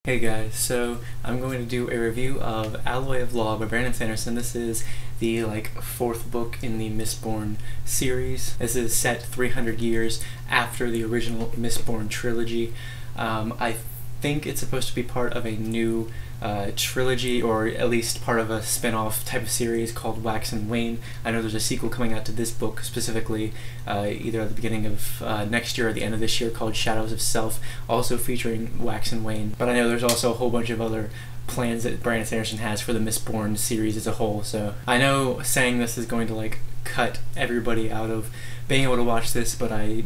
Hey guys, so I'm going to do a review of Alloy of Law by Brandon Sanderson. This is the fourth book in the Mistborn series. This is set 300 years after the original Mistborn trilogy. I think it's supposed to be part of a new trilogy, or at least part of a spin-off type of series called Wax and Wane. I know there's a sequel coming out to this book specifically, either at the beginning of next year or the end of this year, called Shadows of Self, also featuring Wax and Wane. But I know there's also a whole bunch of other plans that Brandon Sanderson has for the Mistborn series as a whole, so I know saying this is going to cut everybody out of being able to watch this, but I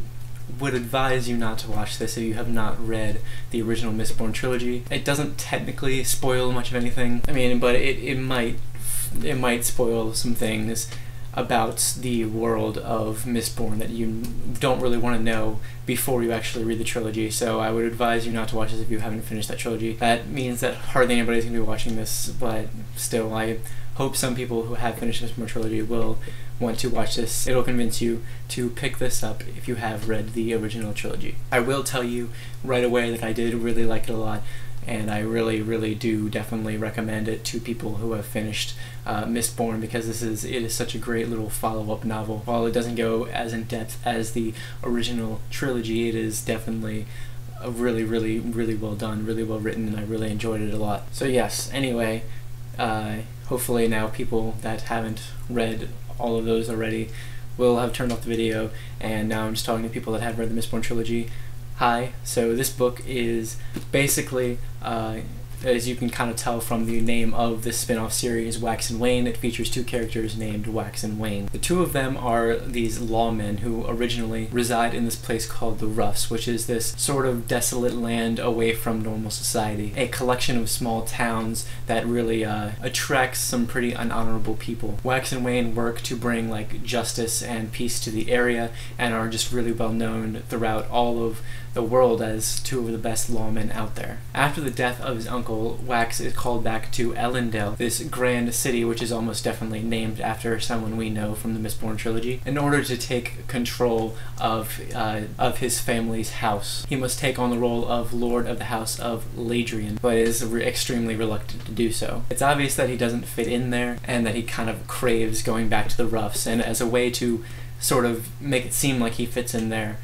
would advise you not to watch this if you have not read the original Mistborn trilogy. It doesn't technically spoil much of anything, but it might spoil some things about the world of Mistborn that you don't really want to know before you actually read the trilogy, so I would advise you not to watch this if you haven't finished that trilogy. That means that hardly anybody's going to be watching this, but still, I hope some people who have finished the Mistborn trilogy will want to watch this. It'll convince you to pick this up if you have read the original trilogy. I will tell you right away that I did really like it a lot, and I really do definitely recommend it to people who have finished Mistborn, because it is such a great little follow-up novel. While it doesn't go as in depth as the original trilogy, it is definitely really well done, really well written, and I really enjoyed it a lot. So yes, anyway, hopefully now people that haven't read all of those already will have turned off the video, and now I'm just talking to people that have read the Mistborn trilogy. Hi, so this book is basically, as you can kind of tell from the name of this spin-off series, Wax and Wane. It features two characters named Wax and Wane. The two of them are these lawmen who originally reside in this place called the Roughs, which is this sort of desolate land away from normal society. A collection of small towns that really attracts some pretty unhonorable people. Wax and Wane work to bring justice and peace to the area, and are just really well known throughout all of the world as two of the best lawmen out there. After the death of his uncle, Wax is called back to Elendil, this grand city which is almost definitely named after someone we know from the Mistborn trilogy, in order to take control of his family's house. He must take on the role of Lord of the House of Ladrian, but is extremely reluctant to do so. It's obvious that he doesn't fit in there, and that he kind of craves going back to the Roughs, and as a way to sort of make it seem like he fits in there,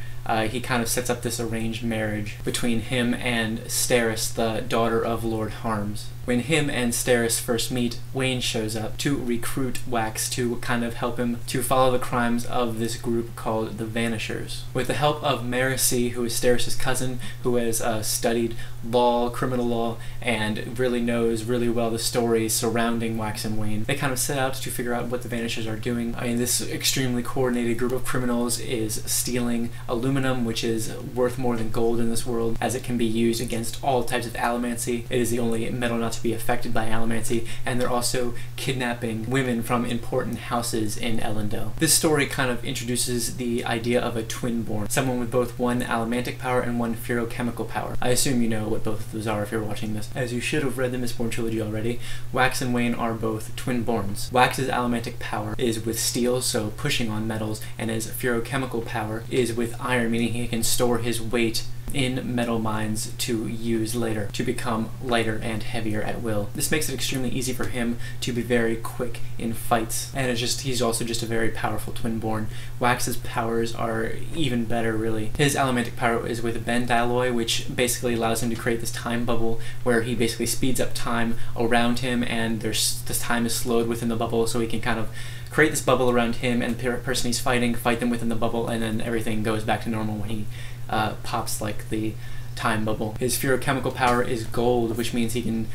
he kind of sets up this arranged marriage between him and Steris, the daughter of Lord Harms. When him and Steris first meet, Wane shows up to recruit Wax to kind of help him to follow the crimes of this group called the Vanishers. With the help of Marasi, who is Steris' cousin, who has studied law, criminal law, and really knows really well the stories surrounding Wax and Wane, they kind of set out to figure out what the Vanishers are doing. This extremely coordinated group of criminals is stealing aluminum, which is worth more than gold in this world, as it can be used against all types of allomancy. It is the only metal not to be affected by allomancy, and they're also kidnapping women from important houses in Elendil. This story kind of introduces the idea of a twin-born, someone with both one allomantic power and one ferochemical power. I assume you know what both of those are if you're watching this, as you should have read the Mistborn trilogy already. Wax and Wane are both twin-borns. Wax's allomantic power is with steel, so pushing on metals, and his ferochemical power is with iron, meaning he can store his weight in metal mines to use later, to become lighter and heavier at will. This makes it extremely easy for him to be very quick in fights, and he's also just a very powerful twin-born. Wax's powers are even better, really. His allomantic power is with bend alloy, which basically allows him to create this time bubble where he basically speeds up time around him, and this time is slowed within the bubble, so he can kind of create this bubble around him and the person he's fighting, fight them within the bubble, and then everything goes back to normal when he pops the time bubble. His ferochemical power is gold, which means he can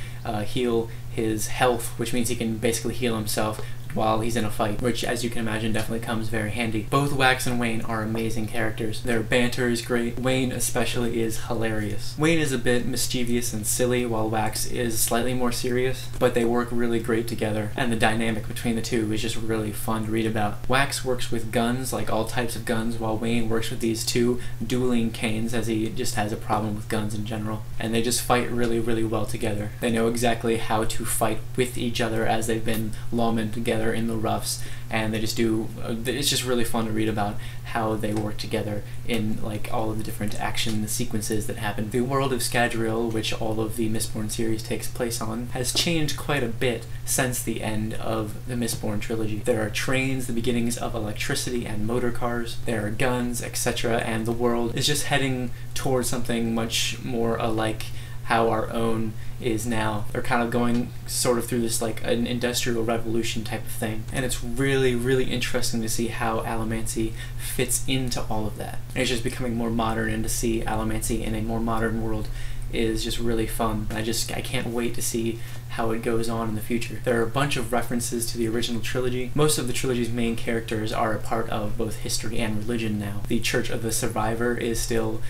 heal his health, which means he can basically heal himself while he's in a fight, which, as you can imagine, definitely comes very handy. Both Wax and Wane are amazing characters. Their banter is great. Wane especially is hilarious. Wane is a bit mischievous and silly, while Wax is slightly more serious, but they work really great together, and the dynamic between the two is just really fun to read about. Wax works with guns, like all types of guns, while Wane works with these two dueling canes, as he just has a problem with guns in general, and they just fight really well together. They know exactly how to to fight with each other as they've been lawmen together in the roughs, and they just do, it's just really fun to read about how they work together in like all of the different action sequences that happen. The world of Scadrial, which all of the Mistborn series takes place on, has changed quite a bit since the end of the Mistborn trilogy. There are trains, the beginnings of electricity and motor cars, there are guns, etc., and the world is just heading towards something much more like how our own is now. They're kind of going sort of through this like an industrial revolution type of thing, and it's really, really interesting to see how Allomancy fits into all of that. And it's just becoming more modern, and to see Allomancy in a more modern world is just really fun. I can't wait to see how it goes on in the future. There are a bunch of references to the original trilogy. Most of the trilogy's main characters are a part of both history and religion now. The Church of the Survivor is still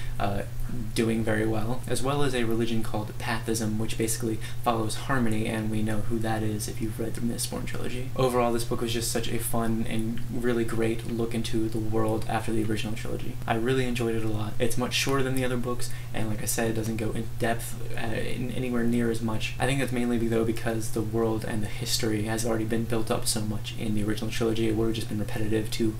doing very well, as well as a religion called Pathism, which basically follows harmony, and we know who that is if you've read the Mistborn trilogy. Overall, this book was just such a fun and really great look into the world after the original trilogy. I really enjoyed it a lot. It's much shorter than the other books, and like I said, it doesn't go in depth anywhere near as much. I think that's mainly because the world and the history has already been built up so much in the original trilogy. It would have just been repetitive to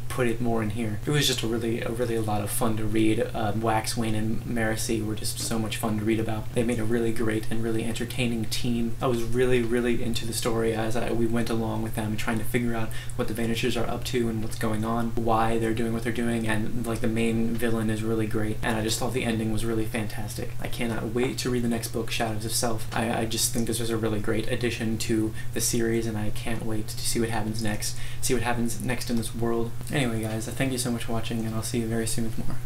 put it more in here. It was just a really a lot of fun to read. Waxwing and Marasi were just so much fun to read about. They made a really great and really entertaining team. I was really into the story as we went along with them, trying to figure out what the Vanishers are up to and what's going on, why they're doing what they're doing, and like the main villain is really great, and I just thought the ending was really fantastic. I cannot wait to read the next book, Shadows of Self. I just think this was a really great addition to the series, and I can't wait to see what happens next in this world. Anyway guys, thank you so much for watching, and I'll see you very soon with more.